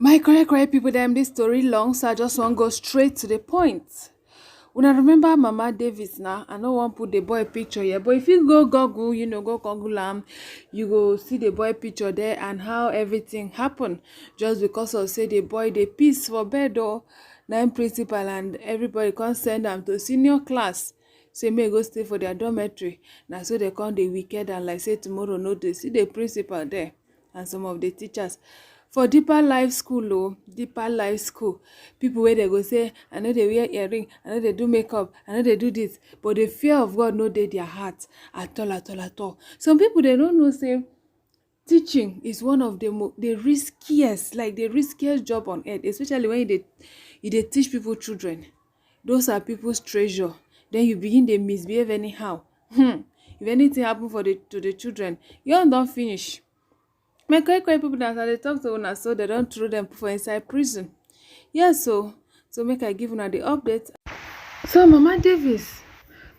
My correct people dem this story long, so I just want go straight to the point. Una remember Mama Davies now? I no wan put the boy picture here, but if you go Google, go Google you go see the boy picture there and how everything happen. Just because of say the boy dey piss for bed or na principal and everybody come send am to senior class. Say make go stay for their dormitory. Na so they come dey wicked and like say tomorrow no dey. See the principal there and some of the teachers. For deeper life school deeper life school, people wey dey go say I no dey wear earring, I no dey do makeup, I no dey do this, but the fear of God no dey their heart at all. Some people they don't know say teaching is one of the riskiest, like the riskiest job on earth, especially when you dey teach people children. Those are people's treasure. Then you begin dey misbehave anyhow. If anything happen to the children, you don finish. My correct people that I dey talk to una so they don throw them for inside prison. Yes, so make I give una the update. So Mama Davies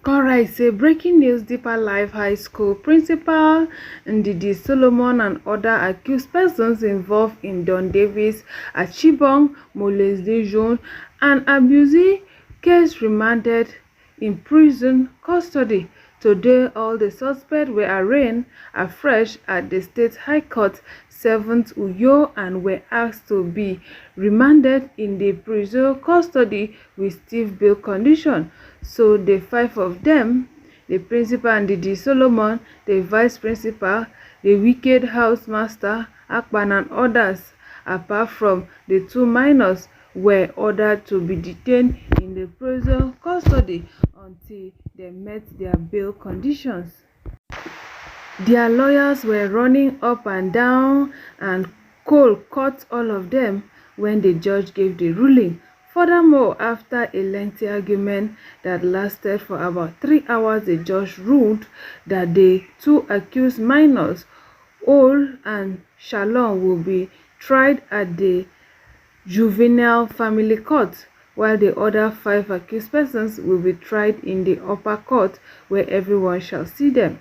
come write say breaking news: Deeper Life High School principal Ndidi Solomon and other accused persons involved in Don Davies Achibong molestation and abuse case remanded in prison custody. Today, all the suspects were arraigned afresh at the State High Court 7th Uyo and were asked to be remanded in the prison custody with stiff bail condition. So the five of them, the principal and Ndidi Solomon, the vice principal, the wicked housemaster, Akpan and others, apart from the two minors, were ordered to be detained in the prison custody until they met their bail conditions. Their lawyers were running up and down and cold cut all of them when the judge gave the ruling. Furthermore, after a lengthy argument that lasted for about 3 hours, the judge ruled that the two accused minors, Ol and Shalom, will be tried at the Juvenile Family Court, while the other 5 accused persons will be tried in the upper court where everyone shall see them.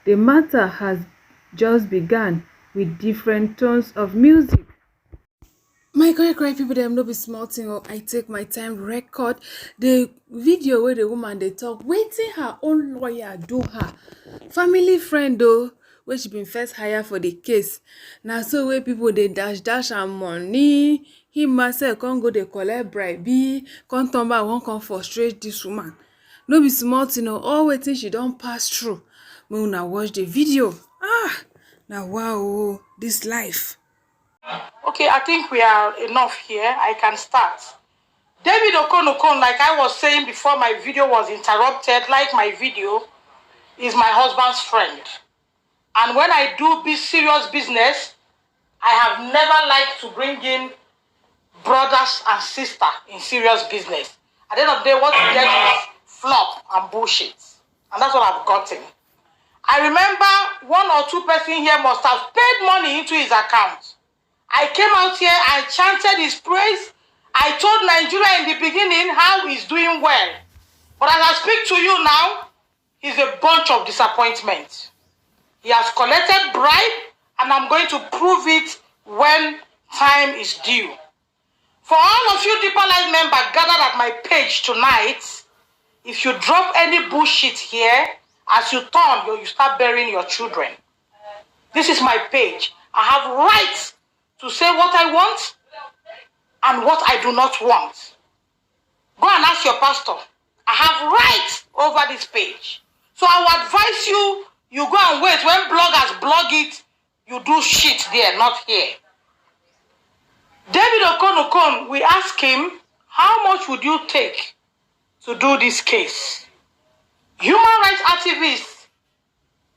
The matter has just begun with different tones of music. My correct people dem no be small thing. I take my time record the video where the woman dey talk wetin her own lawyer do her. Family friend where she been first hire for the case. Now so where people they dash and money. Him myself can't go dey collect bribe, come turn back wan come frustrate this woman. No be small thing all wetin she don't pass through. Make una watch the video. Now wow, this life. Okay, I think we are enough here. I can start. David Okonokon, like I was saying before my video was interrupted, like my video, is my husband's friend. And when I do serious business, I have never liked to bring in brothers and sisters in serious business. At the end of the day, what you get is flop and bullshit. And that's what I've gotten. I remember 1 or 2 persons here must have paid money into his account. I came out here, I chanted his praise. I told Nigeria in the beginning how he's doing well. But as I speak to you now, he's a bunch of disappointment. He has collected bribe, and I'm going to prove it when time is due. For all of you Deeper Life members gathered at my page tonight, if you drop any bullshit here, as you turn, you start burying your children. This is my page. I have rights to say what I want and what I do not want. Go and ask your pastor. I have rights over this page. So I would advise you, you go and wait. When bloggers blog it, you do shit there, not here. David Okonokon, we asked him, how much would you take to do this case? Human rights activists,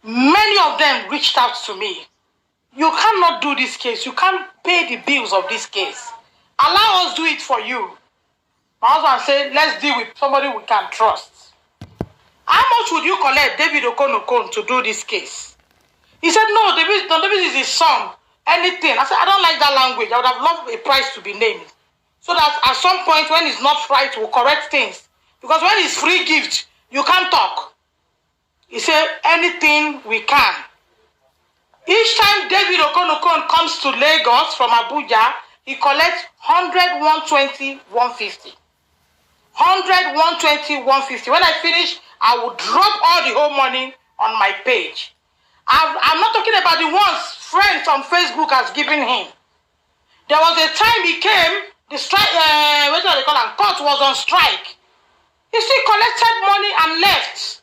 many of them reached out to me. You cannot do this case. You can't pay the bills of this case. Allow us do it for you. My husband said, let's deal with somebody we can trust. How much would you collect David Okonokon to do this case? He said, no, David is his son. Anything. I said, I don't like that language. I would have loved a price to be named. So that at some point when it's not right, we'll correct things. Because when it's free gift, you can't talk. He said, anything we can. Each time David Okonokon comes to Lagos from Abuja, he collects 100, 120, 150. 100, 120, 150. When I finish, I will drop all the whole money on my page. I'm not talking about the ones friends on Facebook has given him. There was a time he came, the strike, what do they call it? Court was on strike. He still collected money and left.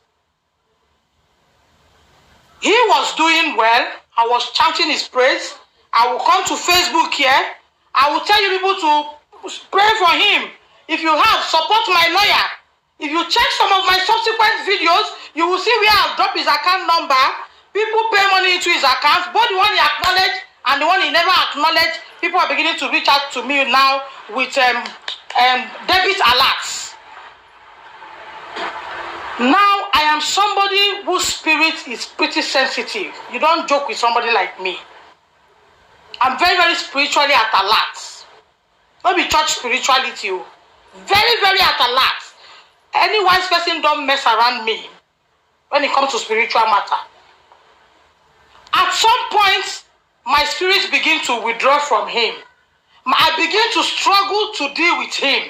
He was doing well. I was chanting his praise. I will come to Facebook here. I will tell you people to pray for him. If you have, support my lawyer. If you check some of my subsequent videos, you will see where I've dropped his account number. People pay money into his account, both the one he acknowledged and the one he never acknowledged. People are beginning to reach out to me now with debit alerts. Now, I am somebody whose spirit is pretty sensitive. You don't joke with somebody like me. I'm very, very spiritually at alert. Not be church spirituality. Very, very at alert. Any wise person don't mess around me when it comes to spiritual matter. At some point, my spirit begin to withdraw from him. I begin to struggle to deal with him.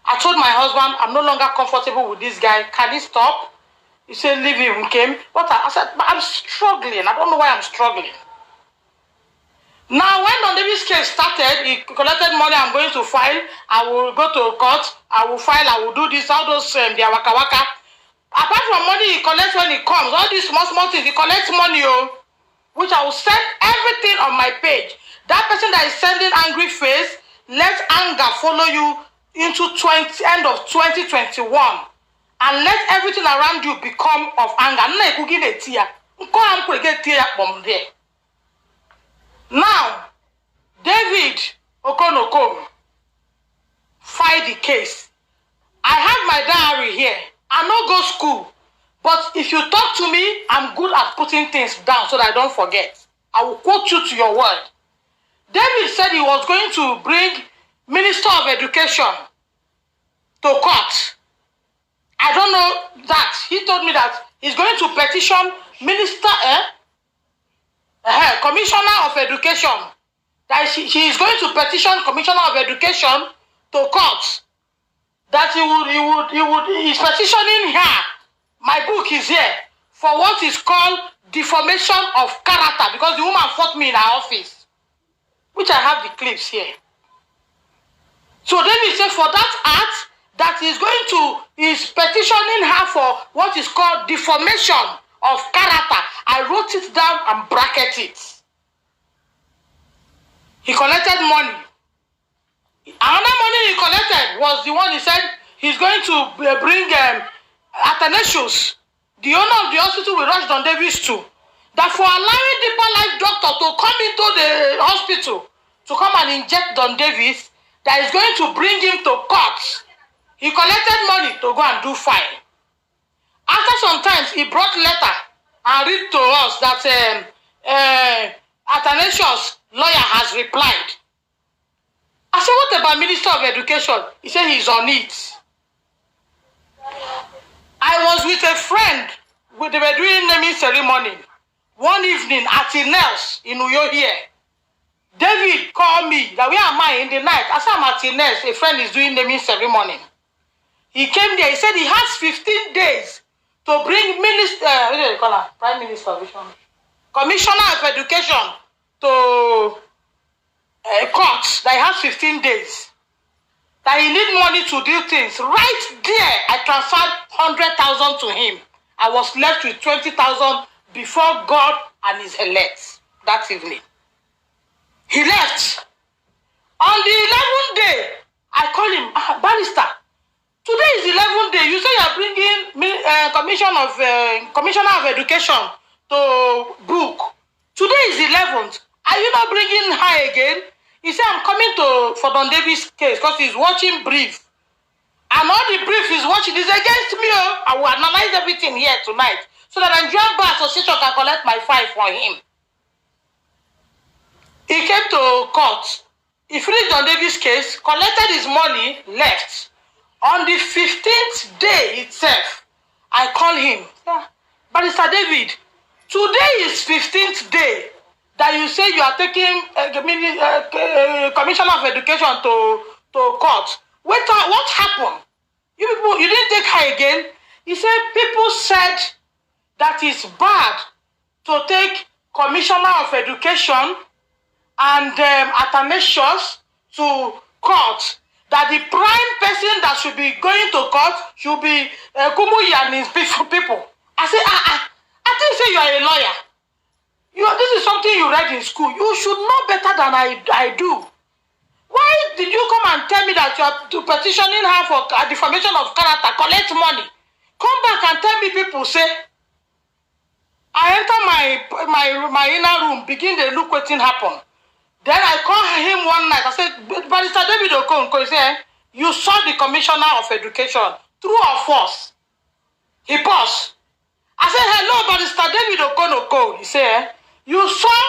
I told my husband, I'm no longer comfortable with this guy. Can he stop? He said, leave him. He came. I said, I'm struggling. I don't know why I'm struggling. Now, when Don Davies' case started, he collected money. I'm going to file. I will go to court. I will file. I will do this. All those, their waka waka. Apart from money he collects when he comes, all these small, small things, he collects money, which I will send everything on my page. That person that is sending angry face, let anger follow you into end of 2021. And let everything around you become of anger. Now, David Okonokom filed the case. I have my diary here. I no go school. But if you talk to me, I'm good at putting things down so that I don't forget. I will quote you to your word. David said he was going to bring Minister of Education to court. I don't know that. He told me that he's going to petition Commissioner of Education. That he is going to petition Commissioner of Education to court. That he's petitioning her. My book is here for what is called deformation of character, because the woman fought me in her office, which I have the clips here. So David said for that act that is petitioning her for what is called deformation of character. I wrote it down and bracketed it. He collected money. Another money he collected was the one he said he's going to bring Athanasius, the owner of the hospital we rushed Don Davies to, that for allowing Deeper Life doctor to come into the hospital to come and inject Don Davies, that is going to bring him to court. He collected money to go and do file. After some time, he brought letter and read to us that Athanasius' lawyer has replied. I said, what about Minister of Education? He said he's on it. I was with a friend. They were doing naming ceremony. One evening at Inels in Uyo here. David called me. That where am I in the night? I said, I'm at Inels. A friend is doing naming ceremony. He came there. He said he has 15 days to bring Prime Minister of Education, Commissioner of Education to court. That he has 15 days. That he need money to do things. Right there, I transferred 100,000 to him. I was left with 20,000 before God and his elect that evening. He left. On the 11th day, I called him, Barrister, today is the 11th day. You say you are bringing Commissioner of Education to book. Today is the 11th. Are you not bringing her again? He said, I'm coming for Don Davies' case because he's watching brief. And all the brief he's watching is against me. I will analyze everything here tonight so that Nigerian Bar Association can collect my file for him. He came to court. He finished Don Davies' case, collected his money, left. On the 15th day itself, I called him. Yeah. Barrister David, today is 15th day that you say you are taking Commissioner of Education to court. What happened? You people, you didn't take her again. He said people said that it's bad to take Commissioner of Education and Athanasius to court. That the prime person that should be going to court should be Kumuyi and his people. I say, I think say you are a lawyer. This is something you read in school. You should know better than I do. Why did you come and tell me that you are petitioning her for defamation of character, collect money? Come back and tell me people say, I enter my inner room, begin to look what happened. Then I call him one night. I said, Barrister David Okonkwo, he said, you saw the Commissioner of Education, true or false? He paused. I said, hello, Barrister David Okonkwo. He said, you saw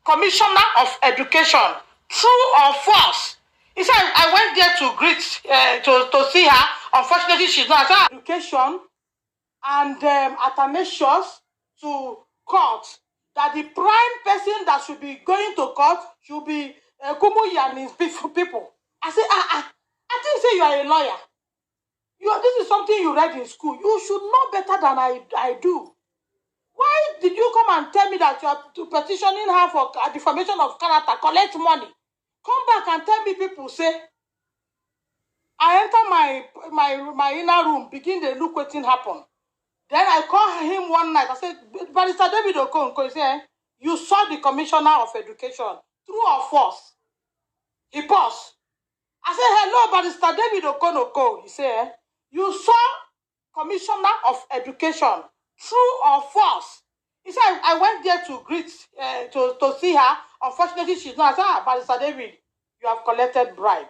Commissioner of Education, true or false? He said, I went there to greet, to see her. Unfortunately, she's not. I said, education and Athanasius to court. That the prime person that should be going to court should be Kumuyi and his people. I say, I think say you are a lawyer. This is something you read in school. You should know better than I do. Why did you come and tell me that you are petitioning her for defamation of character, collect money? Come back and tell me people say, I enter my inner room, begin to look what happened. Then I call him one night. I said, Barrister David Okonkwo, he said, you saw the Commissioner of Education, true or false? He paused. I said, hello, Barrister David Okonkwo. He said, you saw Commissioner of Education, true or false? He said, I went there to greet, to see her. Unfortunately, she's not. I said, Barrister David, you have collected bribe.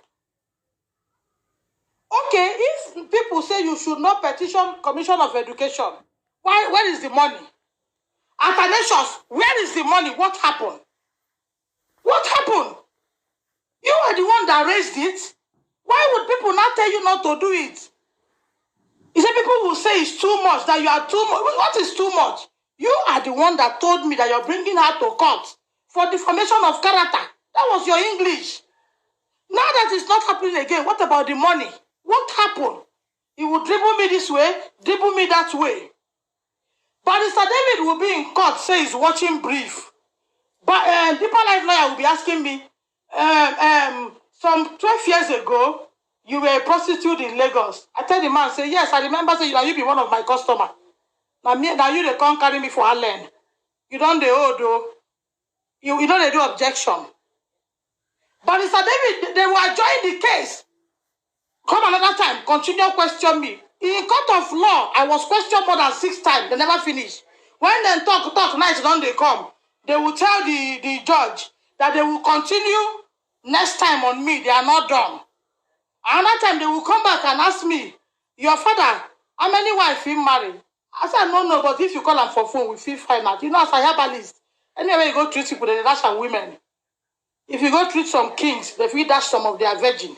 Okay, if people say you should not petition Commission of Education, where is the money? Athanasius, where is the money? What happened? What happened? You are the one that raised it. Why would people not tell you not to do it? He said people will say it's too much, that you are too much. What is too much? You are the one that told me that you're bringing her to court for defamation of character. That was your English. Now that it's not happening again, what about the money? What happened? He would dribble me this way, dribble me that way. Barrister David will be in court, say he's watching brief. But Deeper Life lawyer will be asking me, some 12 years ago, you were a prostitute in Lagos. I tell the man, say, yes, I remember, say, you be one of my customers. Now you they can't carry me for a land. You don't they owe, though. You don't they do objection. Barrister David, they will join the case. Come another time, continue question me. In court of law, I was questioned more than 6 times. They never finish. When they talk, nice, don't they come? They will tell the judge that they will continue next time on me. They are not done. Another time, they will come back and ask me, your father, how many wives he married? I said, no, but if you call them for phone, we feel fine out. You know, as a herbalist, anyway you go treat people, they dash some women. If you go treat some kings, they will dash some of their virgin.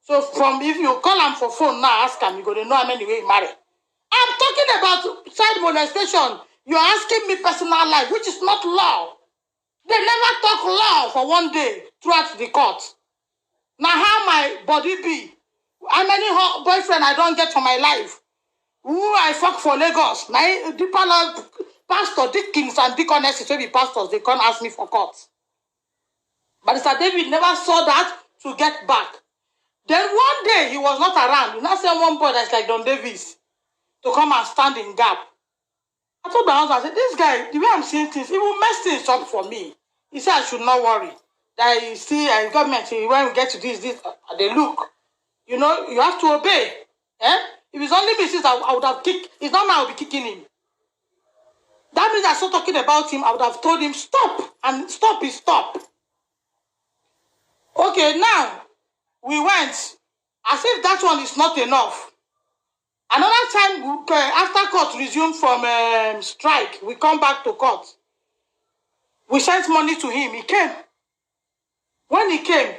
So if you call them for phone now, ask them, you're going to know how many way you marry. I'm talking about child molestation. You're asking me personal life, which is not law. They never talk law for one day throughout the court. Now how my body be? How many boyfriend I don't get for my life? Who I fuck for Lagos? My deeper love, pastor, deacons and deaconesses, will be pastors, they can't ask me for court. But Mr. David never saw that to get back. Then one day he was not around. You now send one boy that's like Don Davies to come and stand in gap. I told my husband, I said, this guy, the way I'm seeing things, he will mess things up for me. He said I should not worry. That you see, government, when we get to this, they look. You know, you have to obey. Eh? If it's only me, since I would have kicked, it's not now I will be kicking him. That means I started talking about him, I would have told him, stop. And stop is stop. Okay, now, we went, as if that one is not enough. Another time, after court resumed from strike, we come back to court. We sent money to him. He came. When he came,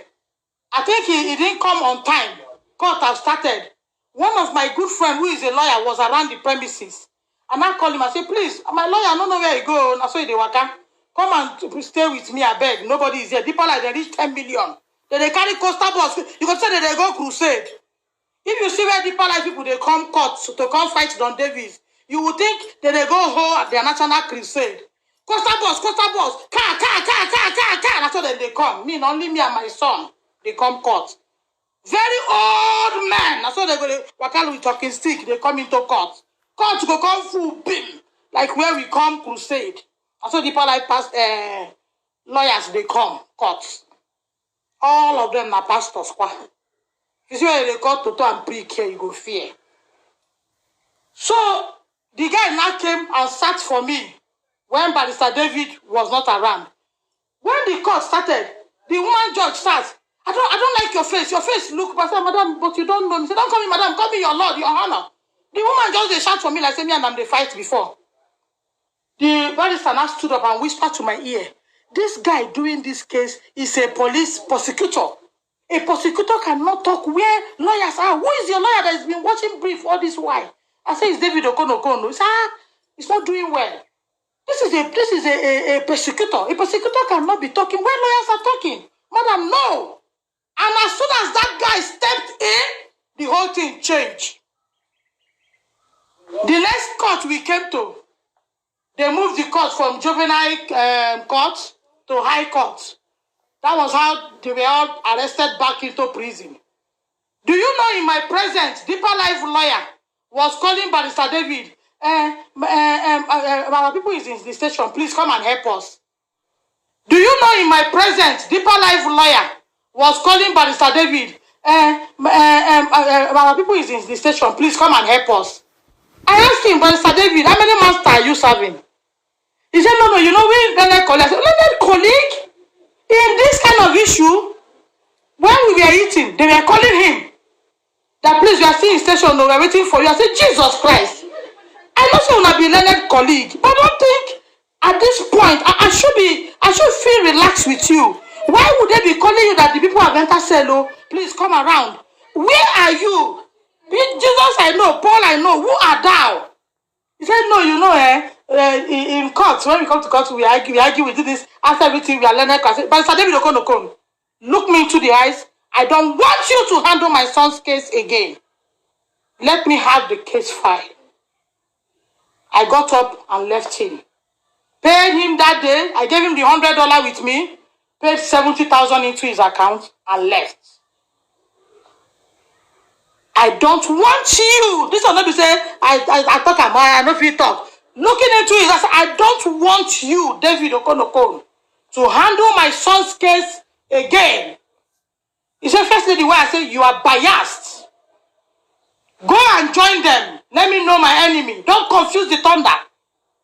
I think he didn't come on time. Court have started. One of my good friends, who is a lawyer, was around the premises. And I called him. I said, please, my lawyer, I don't know where he go. I saw the waka. Come and stay with me, I beg. Nobody is here. Deeper Life, they reach 10 million. Then they carry coastal bus. You can say that they go crusade. If you see where Deeper Life people, they come court to come fight Don Davies, you would think that they go hold their national crusade. Coastal bus, car. That's how they come. Only me and my son, they come court. Very old men. That's how they go. Wakalu with talking stick, they come into court. Court go come full beam. Like where we come crusade. That's how Deeper Life past lawyers, they come courts. All of them are pastors. You see where they call Toto and prick here, you go fear. So the guy now came and sat for me when Barrister David was not around. When the court started, the woman judge starts. I don't like your face. Your face look, but I said, madam, but you don't know me. Say, don't call me madam, call me your lord, your honor. The woman just they shout for me like say me and them they fight before. The barrister now stood up and whispered to my ear, this guy doing this case is a police prosecutor. A prosecutor cannot talk where lawyers are. Who is your lawyer that has been watching brief all this while? I say it's David Okonokono. He said, it's not doing well. This is a prosecutor. A prosecutor cannot be talking where lawyers are talking. Madam, no. And as soon as that guy stepped in, the whole thing changed. The next court we came to, they moved the court from juvenile court to high court. That was how they were all arrested back into prison. Do you know in my presence, Deeper Life lawyer was calling Barrister David, our people is in the station, please come and help us. Do you know in my presence, Deeper Life lawyer was calling Barrister David, our people is in the station, please come and help us. I asked him, Barrister David, how many months are you serving? He said, no, you know, we Leonard colleague. I said, Leonard colleague? In this kind of issue, when we were eating, they were calling him that please, we are still in station, no, we are waiting for you. I said, Jesus Christ. I know so will be Leonard colleague, but I don't think at this point I should feel relaxed with you. Why would they be calling you that the people have entered cell? Please come around. Where are you? Jesus, I know. Paul, I know. Who are thou? He said, no, you know, in court, when we come to court, we argue, we do this. After everything, we are learning. But Sir David Okonokono, look me into the eyes. I don't want you to handle my son's case again. Let me have the case file. I got up and left him. Paid him that day. I gave him the $100 with me. Paid 70,000 into his account and left. I don't want you. This will not be saying, I talk about, I know if you talk. Looking into it, I said, I don't want you, David Okonokono, to handle my son's case again. He said, firstly, the way I said, you are biased. Go and join them. Let me know my enemy. Don't confuse the thunder.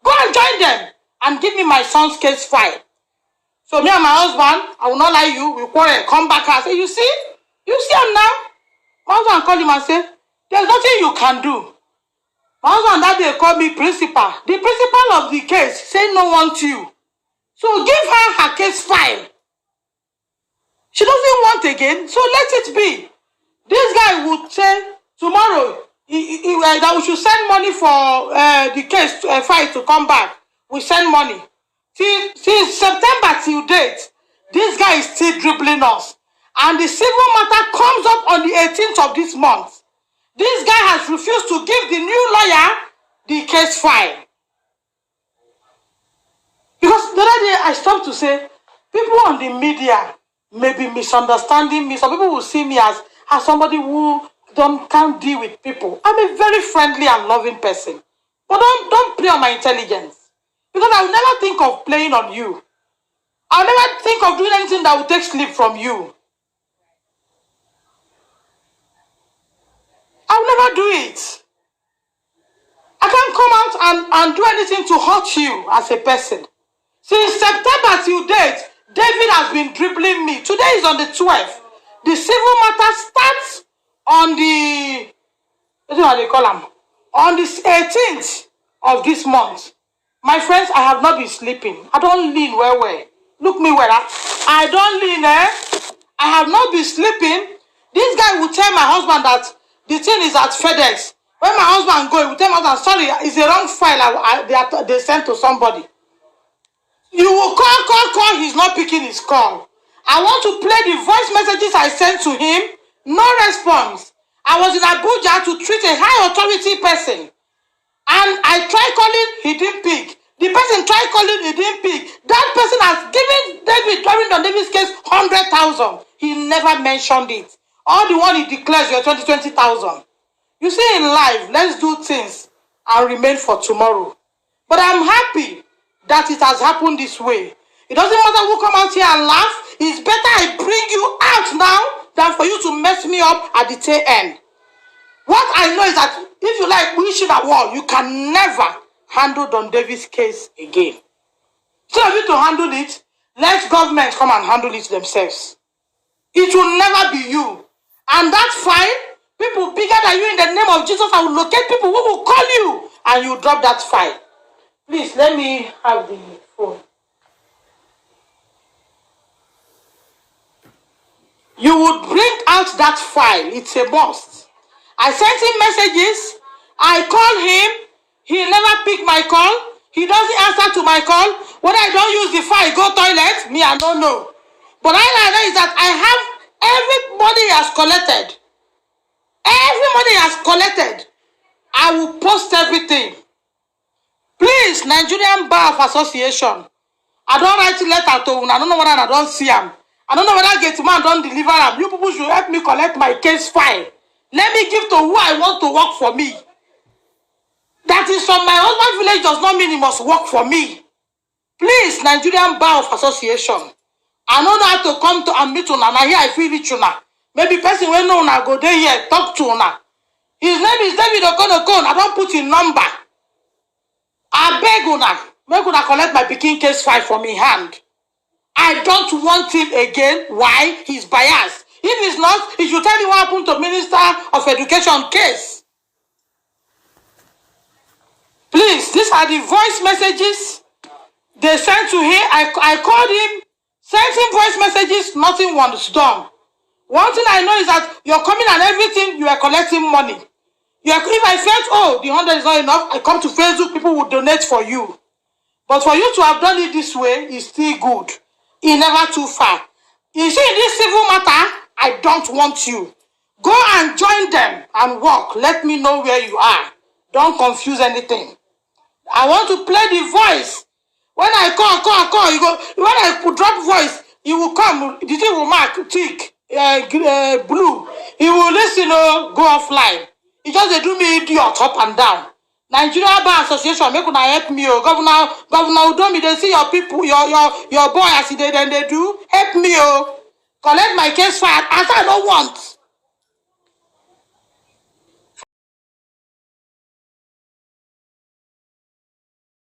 Go and join them and give me my son's case file. So me and my husband, I will not lie you, we quarrel, come back and say, you see him now? My husband called him and said, there's nothing you can do. My husband that day called me principal. The principal of the case said no want you. So give her case file. She doesn't want again, so let it be. This guy would say tomorrow that we should send money for the case file to come back. We send money. Since September till date, this guy is still dribbling us. And the civil matter comes up on the 18th of this month. This guy has refused to give the new lawyer the case file. Because the other day I stopped to say, people on the media may be misunderstanding me. Some people will see me as somebody who can't deal with people. I'm a very friendly and loving person. But don't play on my intelligence. Because I will never think of playing on you. I'll never think of doing anything that will take sleep from you. I'll never do it. I can't come out and do anything to hurt you as a person. Since September till date, David has been dribbling me. Today is on the 12th. The civil matter starts on the, what do they call them? On the 18th of this month. My friends, I have not been sleeping. I don't lean well. Look me well. I don't lean, I have not been sleeping. This guy will tell my husband that the thing is at FedEx. When my husband go, he will tell my husband, sorry, it's a wrong file they sent to somebody. You will call, he's not picking his call. I want to play the voice messages I sent to him. No response. I was in Abuja to treat a high authority person. And I tried calling, he didn't pick. The person tried calling, he didn't pick. That person has given David, during the Davies case, 100,000. He never mentioned it. All the one he declares, you're 20,000. You see, in life, let's do things and remain for tomorrow. But I'm happy that it has happened this way. It doesn't matter who come out here and laugh. It's better I bring you out now than for you to mess me up at the tail end. What I know is that if you like wishing a war, you can never handle Don Davies' case again. Instead of you to handle it, let government come and handle it themselves. It will never be you. And that's fine. People bigger than you, in the name of Jesus, I will locate people who will call you and you drop that file. Please, let me have the phone. You would bring out that file. It's a must. I sent him messages. I called him. He never picked my call. He doesn't answer to my call. Whether I don't use the file, go toilet, me, I don't know. But all I know is that I have everybody has collected. Everybody has collected. I will post everything. Please, Nigerian Bar of Association. I don't write a letter to him. I don't know whether I don't see him. I don't know whether get man don't deliver him. You people should help me collect my case file. Let me give to who I want to work for me. That is from my husband's village does not mean he must work for me. Please, Nigerian Bar of Association. I don't know how to come to and meet una. Now here I feel it una. Maybe person will know una go there here talk to una. His name is David Okonokon. I don't put his number. I beg una. Make una collect my picking case file from me hand. I don't want him again. Why? He's biased. If he's not, he should tell you what happened to Minister of Education case. Please, these are the voice messages they sent to him. I called him, sent him voice messages, nothing was done. One thing I know is that you're coming and everything, you are collecting money. If I felt, oh, the 100 is not enough, I come to Facebook, people will donate for you. But for you to have done it this way is still good. It's never too far. You see, in this civil matter, I don't want you. Go and join them and work. Let me know where you are. Don't confuse anything. I want to play the voice. When I call, you go. When I drop voice, you will come. The thing will mark tick, blue. He will listen, go offline. He just do me idiot up and down. Nigeria Bar Association, make una help me, Governor Udomi, they see your people, your boy as they do. Help me, collect my case file as I don't want.